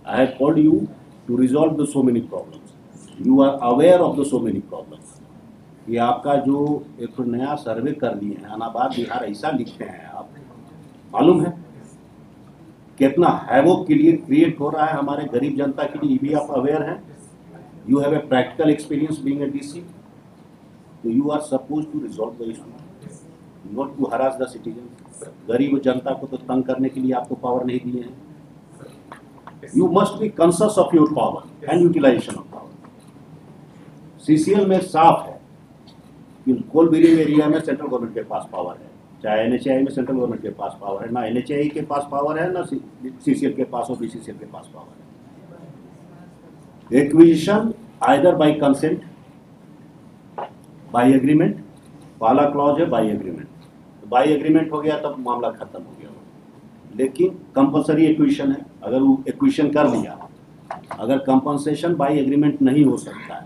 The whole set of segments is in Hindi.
I have called you to resolve the so many problems. You are aware of the so many problems. ये आपका जो एक नया सर्वे कर लिए हैं, अनाबाद बिहार ऐसा लिखते हैं आप, मालूम है कितना हैवोक के लिए क्रिएट हो रहा है हमारे गरीब जनता के लिए, भी आप अवेयर हैं. You have a practical experience being a DC. So you are supposed to resolve the issue, not to harass the citizens. गरीब जनता को तो तंग करने के लिए आपको पावर नहीं दिए हैं. You must be conscious of your power and utilization of power. CCL में साफ है कि कोलबेरी एरिया में सेंट्रल गवर्नमेंट के पास पावर है, चाहे NHAI में सेंट्रल गवर्नमेंट के पास पावर है, ना NHAI के पास पावर है, ना CCL के पास और BCCL के पास पावर है. Acquisition either by consent, by agreement, पहला क्लॉज है by agreement. by agreement हो गया तब मामला खत्म हो गया. लेकिन कंपल्सरी एक्विजिशन है, अगर वो एक्विजिशन कर लिया, अगर कंपनसेशन बाय एग्रीमेंट नहीं हो सकता है,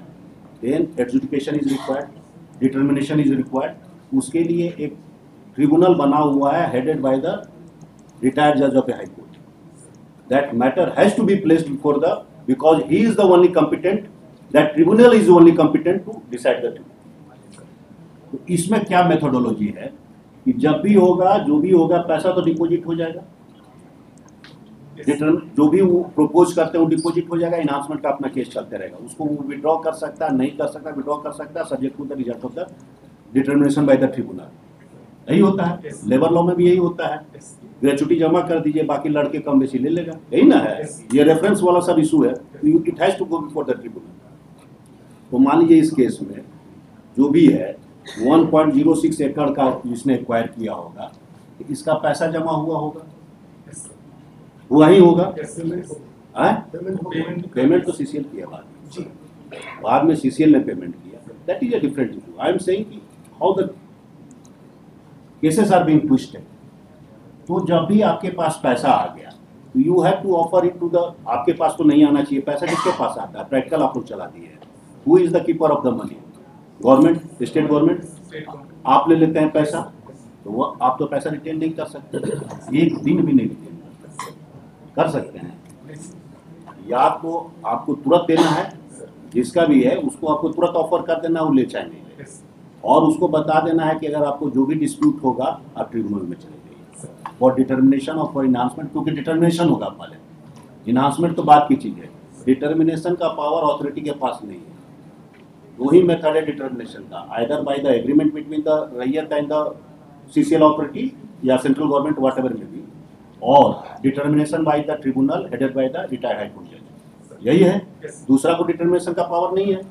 then adjudication is required, determination is required. उसके लिए एक ट्रिब्यूनल बना हुआ है हेडेड बाय द रिटायर्ड जज of a high court. That matter has to be placed before the, because he is the only competent, that tribunal is only competent to decide the tribunal. तो इसमें क्या मेथोडोलॉजी है कि जब भी होगा, जो भी होगा, पैसा तो डिपॉजिट हो जाएगा, जो भी वो प्रपोज करते हैं वो डिपॉजिट हो जाएगा, इनहांसमेंट का अपना केस चलते रहेगा. उसको वो विड्रॉ कर सकता है, नहीं कर सकता, विड्रॉ कर सकता है, subject to the result of the determination by the tribunal. यही होता है, लेबर लॉ में भी यही होता है. ग्रेचुटी जमा कर दीजिए, बाकी लड़के कम बेसी ले लेगा, यही ना है. ये रेफरेंस वाला सब इशू है, it has to go before the tribunal. तो मान लीजिए इस केस में जो भी है 1.06 एकड़ का जिसने एक्वायर किया होगा, इसका पैसा जमा हुआ होगा, हुआ ही होगा. पेमेंट तो CCL किया बाद में CCL ने पेमेंट किया. That is a different issue. I am saying कि how the cases are being pushed. तो जब भी आपके पास पैसा आ गया, तो you have to offer it to the, आपके पास तो नहीं आना चाहिए पैसा, किसके पास आता है? प्रैक्टिकल आप लोग चला दिए हैं. Who is the keeper of the money? Government, state government. आप ले लेते हैं पैसा, तो वो आप तो पैसा रिटेन नहीं कर सकते, एक दिन भी नहीं रिटेन कर सकते हैं. या तो आपको तुरंत देना है, जिसका भी है उसको आपको तुरंत ऑफर कर देना, वो ले चाहे नहीं ले, और उसको बता देना है कि अगर आपको जो भी डिस्प्यूट होगा आप ट्रिब्यूनल में चले जाइए फॉर डिटर्मिनेशन और फॉर इनहांसमेंट. क्योंकि डिटर्मिनेशन होगा पहले, इनहांसमेंट तो बात की चीज़ है. डिटर्मिनेशन का पावर अथॉरिटी के पास नहीं है. दो ही मेथड है डिटर्मिनेशन का, either by the agreement between the रैयत एंड द CCL अथॉरिटी या central government, whatever may be, और determination by the tribunal headed by the retired high court जज. यही है. दूसरा को डिटर्मिनेशन का पावर नहीं है.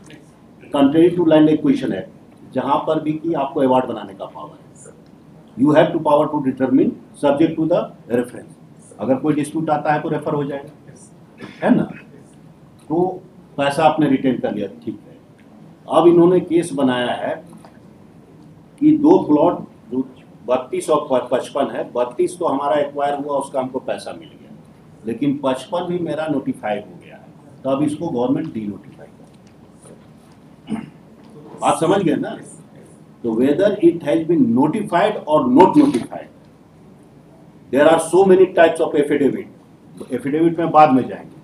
Contrary to land acquisition act, जहां पर भी कि आपको अवार्ड बनाने का पावर है, you have to power to determine subject to the reference. अगर कोई डिस्प्यूट आता है तो रेफर हो जाएगा, है ना. तो पैसा आपने रिटेन कर लिया, ठीक है. अब इन्होंने केस बनाया है कि दो प्लॉट जो 32 और 55 है, 32 तो हमारा एक्वायर हुआ, उसका हमको पैसा मिल गया, लेकिन 55 भी मेरा नोटिफाई हो गया है, तो अब इसको गवर्नमेंट डी नोटिफाई कर. बात समझ गए ना. तो whether it has been notified और not notified, there are so many types of affidavit. Affidavit में बाद में जाएंगे,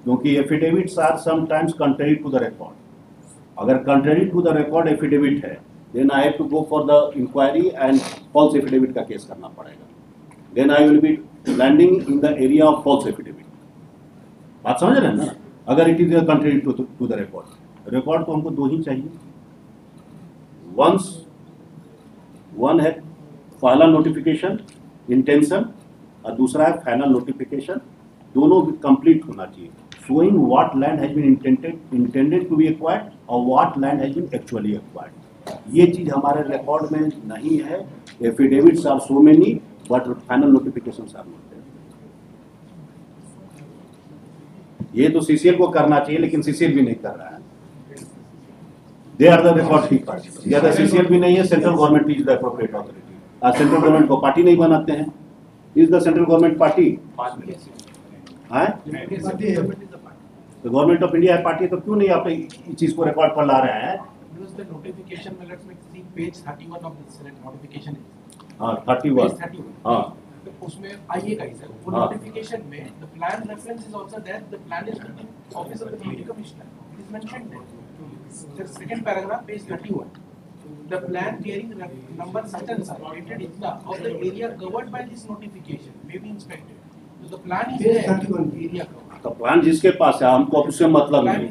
क्योंकि affidavits are sometimes contrary to the record. अगर contrary to the record affidavit है, then I have to go for the inquiry and false affidavit का केस करना पड़ेगा. Then I will be landing in the area of false affidavit. बात समझ रहे हैं ना. अगर it is contrary to the record, record तो हमको दो ही चाहिए. वन है पहला नोटिफिकेशन इंटेंशन, और दूसरा है फाइनल नोटिफिकेशन. दोनों कंप्लीट होना चाहिए. showing what land has been intended to be acquired और what land has been actually acquired. ये चीज हमारे रिकॉर्ड में नहीं है. Affidavits are so many but final notifications are not there. ये तो CCL को करना चाहिए, लेकिन CCL भी नहीं कर रहा है. They are the record keepers. या तो CCL भी नहीं है, central government is the appropriate authority. आज सेंट्रल गवर्नमेंट को पार्टी नहीं बनाते हैं. Is the central government party? तो गवर्नमेंट ऑफ इंडिया है पार्टी, तो क्यों नहीं आप इस चीज को रिकॉर्ड पर ला रहे हैं? The notification, let's see page 31 of this notification. 31. तो उसमें आइए गाइस वो नोटिफिकेशन में the plan reference is also there, the plan is with the office of the building commissioner, it is mentioned there. The second paragraph page 31, the plan bearing number such and such dated itla of the area covered by this notification may be inspected. So the plan is there, area covered. The plan जिसके पास है हमको उससे मतलब नहीं।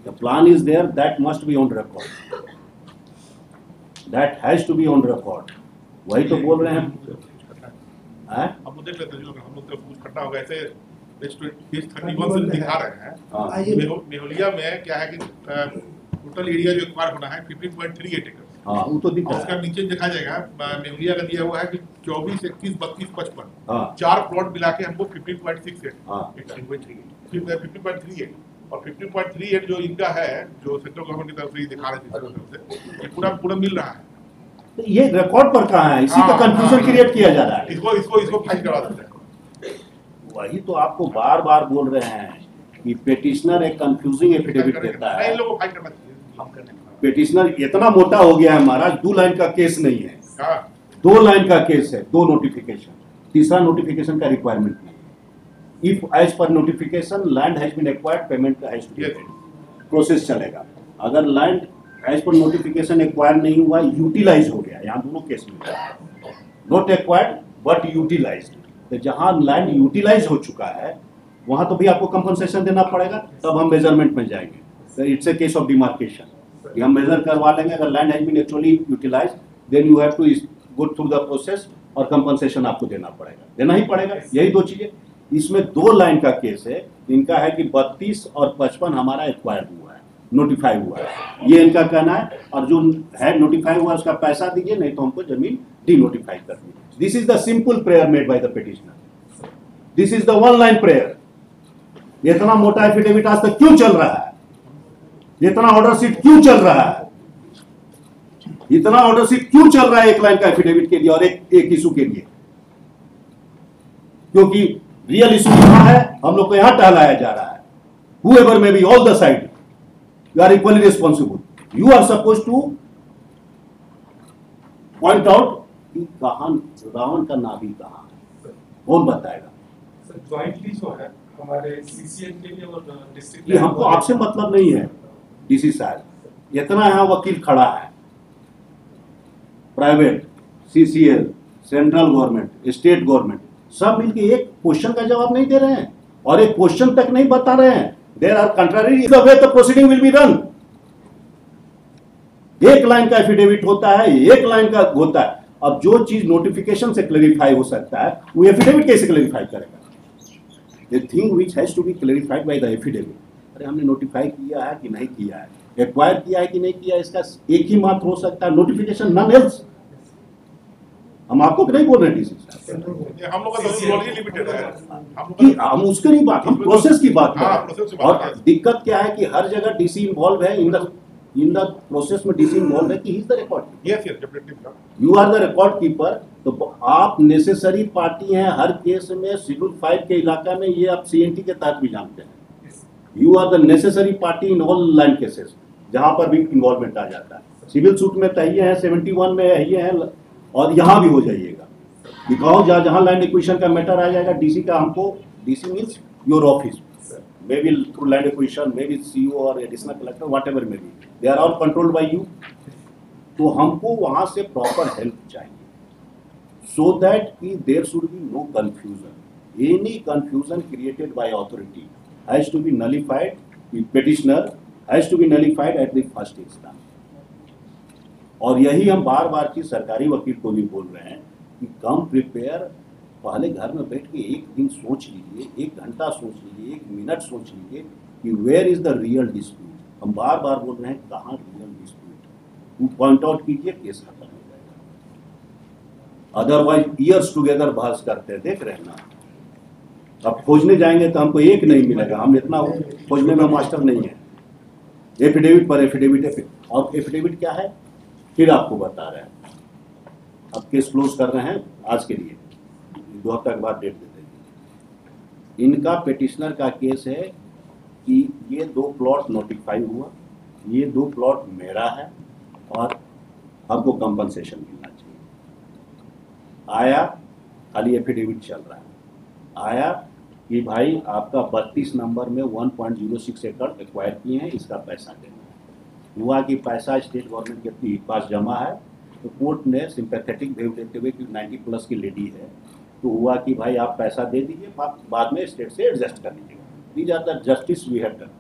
The plan is there, that must be on record. That has to be on record. वही तो बोल रहे हैं। हम लोग देख लेते हैं जो हम लोग कुछ खट्टा होगा ऐसे पेज 31 से दिखा रहे हैं। मेहुलिया में क्या है कि टोटल एरिया जो एक्वायर होना है 15.38 एकड़। हाँ वो तो दिखा। उसका नीचे देखा जाएगा मेहुलिया का दिया हुआ है कि 24, 21, 32, 55 चार प्लॉट मिला के हमको 15.68 और 15.38 जो इनका है जो सेंट्रल गवर्नमेंट की तरफ से दिखा रहे थे ये पूरा मिल रहा है। तो ये रिकॉर्ड पर कहाँ है? इसी का कंफ्यूजन क्रिएट किया जा रहा है। इसको फाइल करा देते हैं। वही तो आपको बार बार बोल रहे हैं कि पेटिशनर एक कंफ्यूजिंग एफिडेविट देता है। इन लोगों को फाइल करना चाहिए, हम करने पेटिशनर इतना मोटा हो गया है महाराज, 2 लाइन का केस नहीं है, 2 लाइन का केस है, 2 नोटिफिकेशन, तीसरा नोटिफिकेशन का रिक्वायरमेंट नहीं। If as per notification land has been acquired payment has to be paid, process चलेगा। अगर land as per notification acquire नहीं हुआ, यूटिलाइज हो गया, यहाँ दोनों केस में नॉट एक्वायर्ड बट यूटिलाइज, तो जहाँ लैंड यूटिलाइज हो चुका है वहाँ तो भी आपको कंपनसेशन देना पड़ेगा, तब हम मेजरमेंट में जाएंगे। तो it's a case of demarcation, हम मेजर करवा लेंगे। अगर land has been actually utilise then you have to go through the process और कंपनसेशन आपको देना पड़ेगा, देना ही पड़ेगा। यही 2 चीजें। इसमें 2 लाइन का केस है, इनका है कि 32 और 55 हमारा एक्वायर हुआ है, नोटिफाई हुआ है, ये इनका कहना है। और जो है नोटिफाई हुआ उसका पैसा दीजिए, नहीं तो हमको जमीन डी नोटिफाई कर दीजिए। This is the simple prayer made by the petitioner, this is the 1 line prayer. इतना मोटा एफिडेविट आज तक क्यों चल रहा है? इतना ऑर्डर शीट क्यों चल रहा है? इतना ऑर्डर शीट क्यों चल रहा है 1 लाइन का एफिडेविट के लिए और एक इशू के लिए? क्योंकि रियल इशू यहां है, हम लोग को यहां टहलाया जा रहा है। Whoever may be, all the side, you are equally responsible. You are supposed to point out कि कहां रावण का नाभि कहां है, कौन बताएगा? सर ज्वाइंटली जो है हमारे सीसीएल के लिए और डिस्ट्रिक्ट, ये हमको आपसे मतलब नहीं है डीसी साहब, इतना यहाँ वकील खड़ा है, private, CCL, central government, state government, सब मिलके एक क्वेश्चन का जवाब नहीं दे रहे हैं और एक क्वेश्चन तक नहीं बता रहे हैं। There are contrary the way the proceeding will be run. 1 line का एफिडेविट होता है, 1 लाइन का होता है। अब जो चीज नोटिफिकेशन से क्लेरिफाई हो सकता है वो एफिडेविट कैसे क्लेरिफाई करेगा? The thing which has to be clarified by the affidavit. अरे हमने नोटिफाई किया है कि नहीं किया है, एक्वायर किया है कि नहीं किया है, इसका एक ही मात्र हो सकता है, नोटिफिकेशन, नन एल्स। हम आपको नहीं बोल रहे हैं डीसी साहब, हम लोग का तो लिमिटेड है, हम उसकी नहीं बात, हम प्रोसेस की बात कर रहे हैं। और दिक्कत क्या है कि हर जगह डीसी इन्वॉल्व है, इन द प्रोसेस में डीसी इन्वॉल्व है कि he is the record keeper. Yes yes definitely you are the record keeper. तो आप नेसेसरी पार्टी हैं हर केस में। शेड्यूल 5 के इलाका में ये आप सीएनटी के तहत भी जानते हैं। You are the necessary party in all land cases, जहां पर भी इन्वॉल्वमेंट आ जाता है। सिविल सूट में तहिए हैं, 71 में ये है, और यहाँ भी हो जाइएगा। दिखाओ जहाँ लैंड एक्विजिशन का मैटर आ जाएगा, डीसी का हमको, DC means your office, may be through land acquisition, may be CEO और additional collector, whatever may be, they are all controlled by you. तो हमको वहाँ से प्रॉपर हेल्प चाहिए, सो दैट कि there should be no confusion. Any confusion created by authority has to be nullified, petitioner has to be nullified at the first instance। और यही हम बार बार की सरकारी वकील को भी बोल रहे हैं कि कम प्रिपेयर, पहले घर में बैठ के एक दिन सोच लीजिए, 1 घंटा सोच लीजिए, 1 मिनट सोच लीजिए कि where is the real dispute. हम बार बार बोल रहे हैं कहाँ रियल डिस्प्यूट, वो पॉइंट आउट कीजिए, केस खत्म हो जाएगा। अदरवाइज ईयर्स टुगेदर बहस करते हैं, देख रहे हैं ना। अब खोजने जाएंगे तो हमको एक नहीं मिलेगा, हम इतना खोजने में मास्टर नहीं है। एफिडेविट पर एफिडेविट, और एफिडेविट क्या है फिर आपको बता रहे हैं। अब केस क्लोज कर रहे हैं आज के लिए, 2 हफ्ते के बाद डेट दे देंगे। इनका पिटिशनर का केस है कि ये 2 प्लॉट नोटिफाई हुआ, ये 2 प्लॉट मेरा है और हमको कंपनसेशन मिलना चाहिए। आया खाली एफिडेविट चल रहा है। आया कि भाई आपका 32 नंबर में 1.06 एकड़ एक्वायर किए हैं, इसका पैसा देना। हुआ कि पैसा स्टेट गवर्नमेंट के पास जमा है, तो कोर्ट ने सिंपैथेटिक व्यू देते हुए कि 90+ की लेडी है, तो हुआ कि भाई आप पैसा दे दीजिए, बाद में स्टेट से एडजस्ट कर लीजिएगा। These are the justice we have done.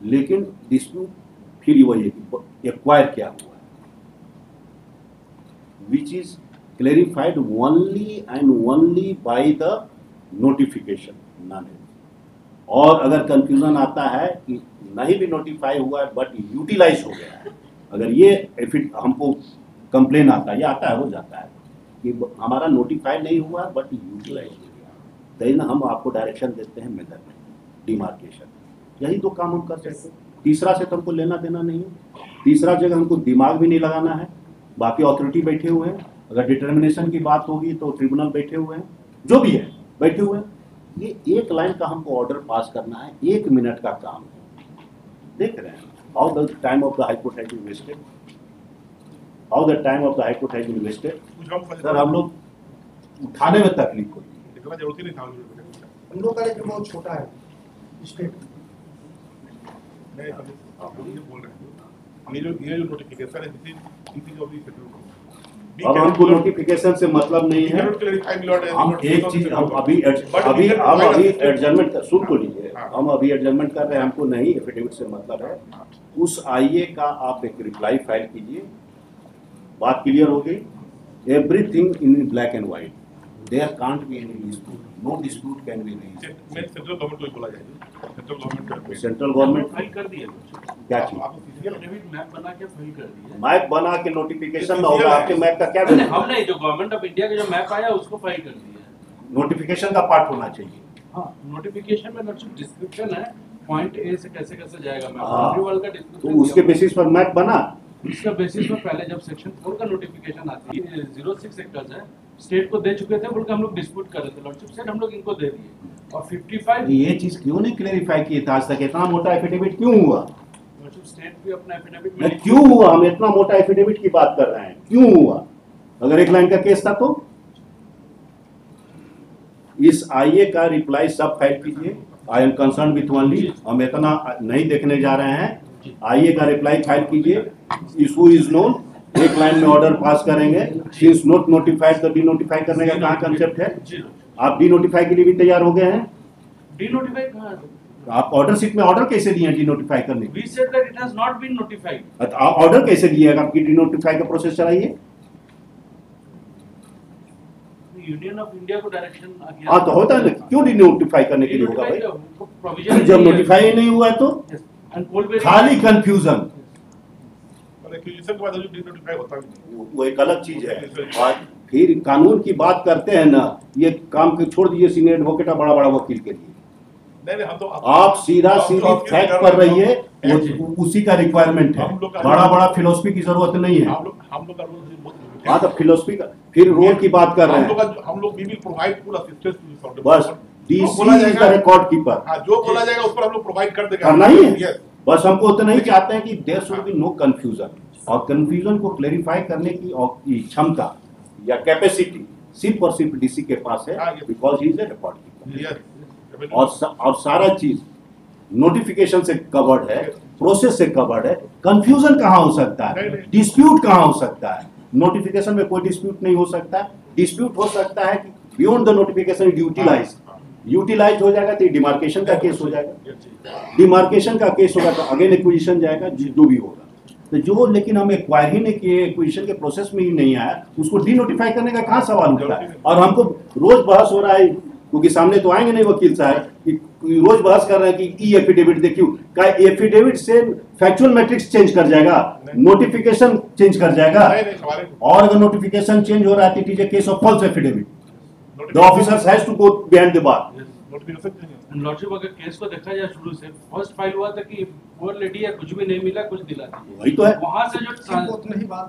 लेकिन डिस्प्यूट फिर वही है कि एक्वायर क्या हुआ है, which is clarified only and only by the notification, none. और अगर कंफ्यूजन आता है कि नहीं भी नोटिफाई हुआ है बट यूटिलाइज हो गया है, अगर ये हमको कंप्लेन आता है, ये आता है, हो जाता है कि हमारा नोटिफाई नहीं हुआ है बट यूटिलाइज हो गया, देन हम आपको डायरेक्शन देते हैं मेजरमेंट, डिमार्केशन। यही दो काम हम कर सकते हैं। तीसरा से तो हमको लेना देना नहीं है। तीसरा जगह हमको दिमाग भी नहीं लगाना है, बाकी अथॉरिटी बैठे हुए हैं। अगर डिटर्मिनेशन की बात होगी तो ट्रिब्यूनल बैठे हुए हैं, जो भी है बैठे हुए हैं। ये एक लाइन का हमको ऑर्डर पास करना है, 1 मिनट का काम है। देख रहे हैं how the time of the high court has been wasted, how the time of the high court has been wasted. Sir हम लोग उठाने में तकलीफ होती है। इतना जरूरत ही नहीं था हम लोग का लेकिन बहुत छोटा है स्टेट। नहीं ये बोल रहे हैं ये जो नोटिफिकेशन है this is of the central government. अब हमको नोटिफिकेशन से मतलब नहीं है। हम एक चीज हम अभी एडजर्नमेंट कर, सुन तो लीजिए, हम अभी एडजर्नमेंट कर रहे हैं, हमको नहीं एफिडेविट से मतलब है। उस आईए का आप एक रिप्लाई फाइल कीजिए, बात क्लियर हो गई। Everything in black and white, there can't be any dispute, no dispute can be raised. Central government को बोला जाए, सेंट्रल गवर्नमेंट फाइल कर दिया, क्या चीज एफिडेविट मैप बना के फाइल कर दिया। मैप बना के नोटिफिकेशन ना होगा, आपके मैप का क्या नहीं, हम नहीं, जो गवर्नमेंट ऑफ इंडिया का जो मैप आया उसको फाइल कर दिया। नोटिफिकेशन का पार्ट होना चाहिए। हाँ, नोटिफिकेशन में सिर्फ डिस्क्रिप्शन है, पॉइंट ए से कैसे कैसे जाएगा मैप, हाँ। बाउंड्री वाल का तो डिस्क्रिप्शन उसके बेसिस पर मैप बना। इसका बेसिस पर पहले जब सेक्शन 4 का नोटिफिकेशन आती है, 06 एक्टर्स है, स्टेट को दे चुके थे, बोलकर हम लोग डिस्प्यूट कर रहे थे, लॉर्डशिप सेड हम लोग इनको दे दिए। और 55 ये चीज क्यों नहीं क्लेरिफाई की था आज तक? इतना मोटा एफिडेविट क्यों हुआ? लॉर्डशिप स्टेट भी अपना एफिडेविट नहीं, क्यों हुआ? हम इतना मोटा एफिडेविट की बात कर रहे हैं, क्यों हुआ? अगर एक लाइन का केस था तो इस आईए का रिप्लाई सब फाइल कीजिए। I am concern with only, हम इतना नहीं देखने जा रहे हैं। आईए का रिप्लाई फाइल कीजिए, इशू इज नोन, एक लाइन में ऑर्डर पास करेंगे। सिंस नोट नोटिफाइड तो डी नोटिफाई करने का कहाँ कंसेप्ट है? आप डी नोटिफाई के लिए भी तैयार हो गए हैं? डी नोटिफाई कहां? आप ऑर्डर शीट में ऑर्डर कैसे दिए डी नोटिफाई करने के? We said that it has not been notified. आप ऑर्डर कैसे दिए? आपकी डी नोटिफाई का प्रोसेस चलाइए। यूनियन ऑफ इंडिया को डायरेक्शन आ गया। हाँ तो होता है ना, क्यों डी नोटिफाई करने के लिए होगा भाई? प्रोविजन जब नोटिफाई नहीं हुआ तो खाली कंफ्यूजन, एक्यूजिशन के बाद जो डी नोटिफाई होता भी नहीं। वो एक अलग चीज है। और फिर कानून की बात करते हैं ना, ये काम के छोड़ दीजिए सीनियर एडवोकेट बड़ा बड़ा वकील के लिए। नहीं हम तो आप सीधा फैक्ट पर रहिए, उसी का रिक्वायरमेंट है। बड़ा बड़ा फिलोसफी की जरूरत नहीं है। हम लोग का रोल बहुत। हाँ तो फिलोसफी का फिर रोल की बात कर रहे हैं। हम लोग we will provide full assistance to the बस DC is the record keeper. हां, जो बोला जाएगा उस पर हम लोग प्रोवाइड कर देंगे। करना ही है। बस हमको उतना ही चाहते हैं कि there should be no confusion, और कंफ्यूजन को क्लेरिफाई करने की क्षमता या कैपेसिटी सिर्फ और सिर्फ डीसी के पास है, because he is a record keeper. और सारा चीज नोटिफिकेशन से कवर्ड है, प्रोसेस से कवर्ड है। कंफ्यूजन कहाँ हो सकता है? डिस्प्यूट कहाँ हो सकता है? नोटिफिकेशन में कोई डिस्प्यूट नहीं हो सकता। डिस्प्यूट हो सकता है कि बियॉन्ड द नोटिफिकेशन यूटिलाइज हो जाएगा तो डिमार्केशन का केस हो जाएगा। डिमार्केशन का केस होगा तो अगेन एक्विजिशन जाएगा, जो भी होगा। तो जो लेकिन हम एक्वायर ही नहीं किए, एक्विजिशन के प्रोसेस में ही नहीं आया, उसको डी नोटिफाई करने का कहाँ सवाल उठता है? और हमको रोज बहस हो रहा है, क्योंकि सामने तो आएंगे नहीं वकील साहब कि रोज बहस कर रहे हैं कि ई एफिडेविट देखियो का एफिडेविट से फैक्चुअल मैट्रिक्स चेंज कर जाएगा, नोटिफिकेशन चेंज कर जाएगा। और अगर नोटिफिकेशन चेंज हो रहा है it is a case of false affidavit, the officers has to go behind the bar. Lordship अगर केस को देखा जाए शुरू से, फर्स्ट फाइल हुआ था कि पोर लेडी है, कुछ भी नहीं मिला, कुछ दिला दी। वही तो है। वहां से जो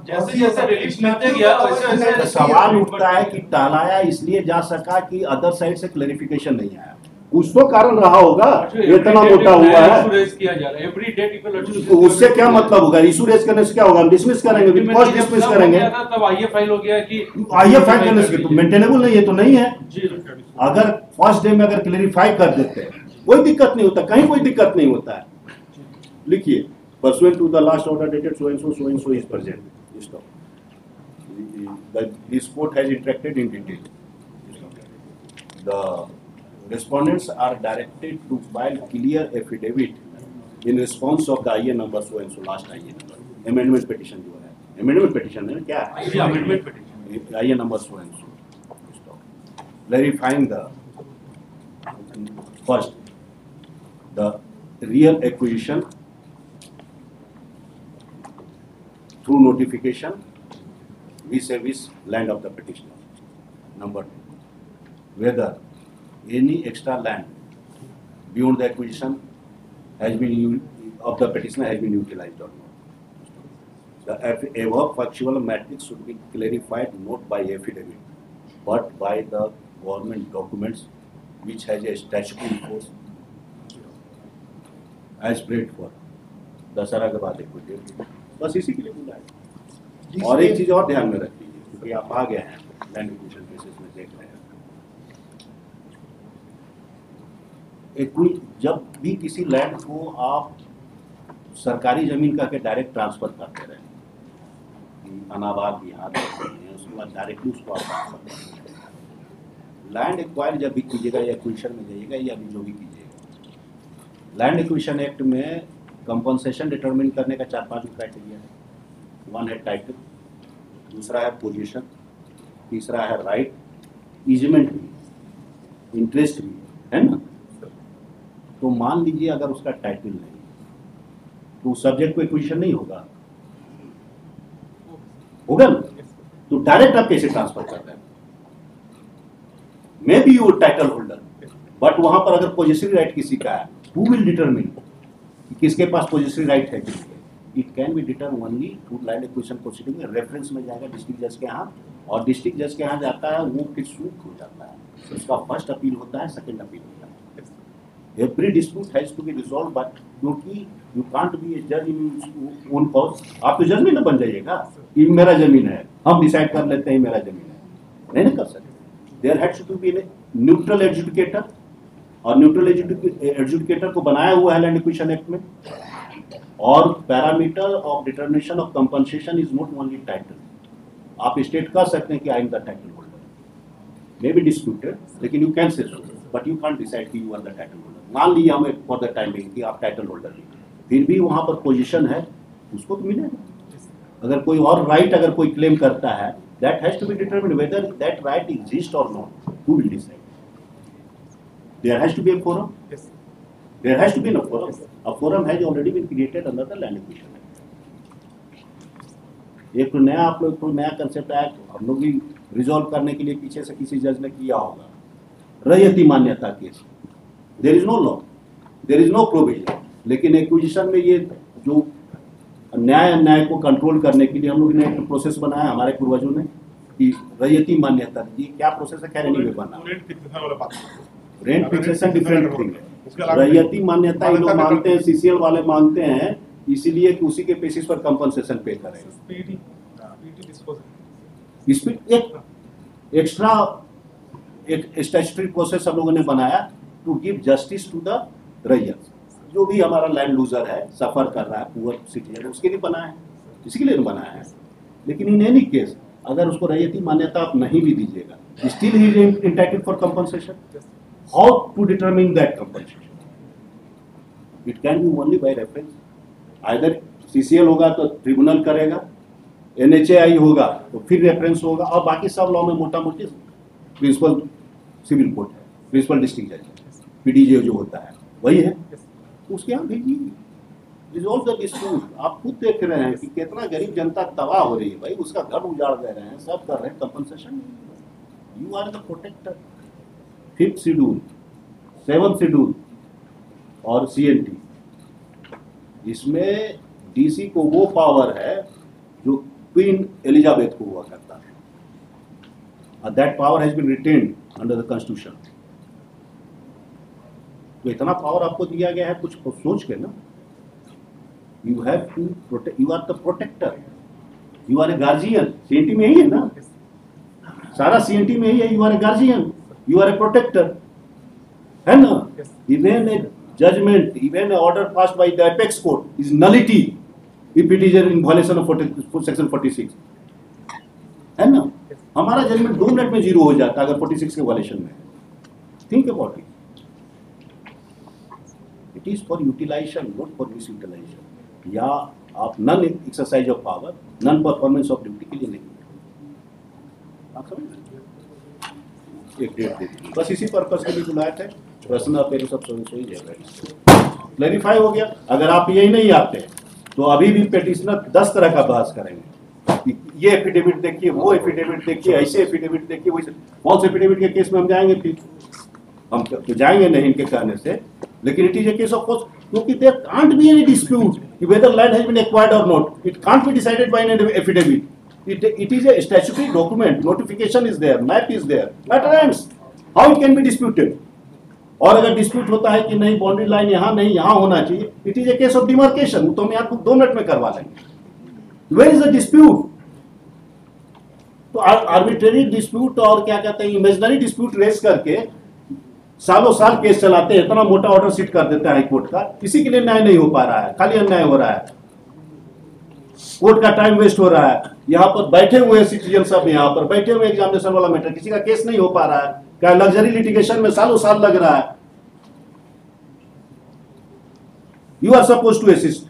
जैसे जैसे रिलीज मिलते गया वैसे वैसे सवाल उठता है कि टहलाया इसलिए जा सका कि अदर साइड से क्लैरिफिकेशन नहीं आया। कुछ तो कारण रहा होगा, इतना मोटा हुआ है। किया जा रहा है एवरी डे पीपल तो उससे क्या मतलब होगा? इशू रेज करने से क्या होगा? हम डिसमिस करेंगे, विद कॉस्ट डिसमिस करेंगे। तब आईए फाइल हो गया कि आईए फाइल करने से तो मेंटेनेबल नहीं है, तो नहीं है। अगर फर्स्ट डे में अगर क्लेरिफाई कर देते हैं कोई दिक्कत नहीं होता, कहीं कोई दिक्कत नहीं होता है। लिखिए, pursuant to the last order dated so and so is present. Stop. This court has interacted in detail. The respondents are directed to file clear affidavit in response of the IA number so and so, last IA number. Amendment petition जो है, amendment petition है ना क्या? amendment petition. IA number so and so. Stop. Clarifying the first, the real acquisition through notification vis-a-vis land of the petitioner. Number 2, whether any extra land beyond the acquisition has been of the petitioner has been utilized or not. The above factual matrix should be clarified not by affidavit but by the government documents which has a statutory force as prayed for. Dussehra के बाद एक डेट, बस इसी के लिए बोला है। और एक चीज और ध्यान में रखिए, क्योंकि आप आ गए हैं लैंड एक्विजिशन केसेस में, देख रहे हैं जब भी किसी लैंड को आप सरकारी जमीन करके डायरेक्ट ट्रांसफर करते रहे, अनाबाद बिहार हैं, उसके बाद डायरेक्टली उसको आप ट्रांसफर करते हैं। लैंड एक्वायर जब भी कीजिएगा या एक्विजिशन में जाइएगा या भी जो भी कीजिएगा, लैंड एक्विजिशन एक्ट में कंपनसेशन डिटरमिन करने का 4-5 क्राइटेरिया है। वन है टाइटल, दूसरा है पोजीशन, तीसरा है राइट, ईजमेंट भी, इंटरेस्ट भी है ना। तो मान लीजिए अगर उसका टाइटल नहीं तो सब्जेक्ट को एक्विजिशन नहीं होगा, होगा ना। तो डायरेक्ट आप कैसे ट्रांसफर कर रहे हैं? May be your title holder, but वहां पर अगर पोजेसिव राइट किसी का है, हु विल डिटरमिन किसके पास पोजेसिव राइट है किसके? It can be deter only through land acquisition proceeding में, रेफरेंस में जाएगा डिस्ट्रिक्ट जज के यहाँ, और डिस्ट्रिक्ट जज के यहाँ जाता है, वो फिर सूट हो जाता है, उसका फर्स्ट अपील होता है, सेकंड अपील होता है। Every dispute has to be resolve, but क्योंकि यू कांट बी ए जज इन ओन कॉज। आप तो जज भी ना बन जाइएगा कि मेरा जमीन है, हम डिसाइड कर लेते हैं मेरा जमीन है, नहीं ना कर सकते। There has to be a neutral adjudicator, और न्यूट्रल एडजुडिकेटर को बनाया हुआ है लैंड एक्विजिशन एक्ट में। और parameter of determination of compensation is not only title. आप स्टेट कर सकते हैं कि I am the title holder, may be disputed, लेकिन you can say so, but you can't decide कि you are the title holder. मान लिया हमें फॉर द टाइम बिंग कि आप टाइटल होल्डर हैं, फिर भी वहां पर पोजीशन है, उसको तो मिलेगा। अगर कोई और राइट अगर कोई क्लेम करता है, that has to be determined whether that right exist और not, who will decide? There has to be a forum. Yes. There has to be a forum. A forum has already been created under the Land Acquisition Act. एक तो नया आप लोग को नया कंसेप्ट आया, हम लोग भी रिजॉल्व करने के लिए पीछे से किसी जज ने किया होगा, रैयती मान्यता case. There is no law, there is no provision, लेकिन एक्विजिशन में ये जो न्याय को कंट्रोल करने के लिए हम लोग ने एक प्रोसेस बनाया हमारे पूर्वजों ने कि रैयती मान्यता। ये क्या प्रोसेस है, खैर नहीं बना। रेंट फिक्सेशन डिफरेंट थिंग है, रैयती मान्यता ये लोग मानते हैं, सीसीएल वाले मानते हैं, इसीलिए कि उसी के बेसिस पर कंपनसेशन पे करें। इसमें एक एक्स्ट्रा एक स्टैट्यूटरी प्रोसेस हम लोगों ने बनाया to give justice to the raiyat. जो भी हमारा लैंड लूजर है, सफर कर रहा है, पुअर सिटीजन, उसके लिए बनाया है, इसके लिए बनाया है। लेकिन इन एनी केस अगर उसको रैयती मान्यता आप नहीं भी दीजिएगा, still he is entitled for compensation. How to determine that compensation? It can be only by reference. Either CCL होगा तो ट्रिब्यूनल करेगा, NHAI होगा तो फिर रेफरेंस होगा, और बाकी सब लॉ में मोटा मोटी प्रिंसिपल सिविल कोर्ट है, प्रिंसिपल डिस्ट्रिक्ट जज है, PDJ जो होता है वही है, उसके यहाँ भेजिए, रिजॉल्व द डिस्प्यूट। आप खुद देख रहे हैं कि कितना गरीब जनता तबाह हो रही है भाई, उसका घर उजाड़ दे रहे हैं, सब कर रहे हैं, compensation. You are the protector. 5th schedule, 7th schedule और CNT, इसमें DC को वो पावर है जो क्वीन एलिजाबेथ को हुआ करता है, और that power has been retained under the constitution. तो इतना पावर आपको दिया गया है कुछ सोच के ना। You have to protect, you are the protector, you are a guardian. CNT में ही है ना, सारा सीएनटी में ही है, you are a guardian, you are a protector, है ना। Even a judgement, even a order passed by the apex court is nullity if it is in violation of section 46, है ना। हमारा जजमेंट 2 मिनट में 0 हो जाता है अगर 46 के वायलेशन में। Think about it, it is for utilization, not for misutilization. या आप non exercise of power, non performance of duty के लिए नहीं, आप समझ। एक डेट दे दी, बस इसी पर्पस के लिए बुलाया था। प्रश्न आप सब सोई जाएगा, क्लैरिफाई हो गया। अगर आप यही नहीं आते तो अभी भी पेटिशनर 10 तरह का बहस करेंगे, ये एफिडेविट देखिए, वो एफिडेविट देखिए, ऐसे एफिडेविट देखिए, वैसे। फॉल्स एफिडेविट के केस में हम जाएंगे, फिर हम तो जाएंगे नहीं इनके कहने से, लेकिन it is a case of false, क्योंकि there can't be any dispute whether land has been acquired और not. It can't be decided by an affidavit. It is a statutory document, notification is there, map is there, matter ends. How it can be disputed? और अगर डिस्प्यूट होता है कि नहीं बाउंड्री लाइन यहाँ नहीं यहाँ होना चाहिए, it is a case of demarcation, तो हम यहाँ 2 मिनट में करवा लेंगे। Where is the dispute? तो आर्बिट्रेरी डिस्प्यूट और क्या कहते हैं इमेजिनरी डिस्प्यूट रेस करके सालों साल केस चलाते हैं, इतना मोटा ऑर्डर सीट कर देते हैं हाई कोर्ट का, इसी के लिए न्याय नहीं हो पा रहा है, खाली अन्याय हो रहा है, कोर्ट का टाइम वेस्ट हो रहा है। यहाँ पर बैठे हुए सिटीजन सब, यहाँ पर बैठे हुए एग्जामिनेशन वाला मैटर, किसी का केस नहीं हो पा रहा है, क्या लग्जरी लिटिगेशन में सालों साल लग रहा है। You are suppose to assist,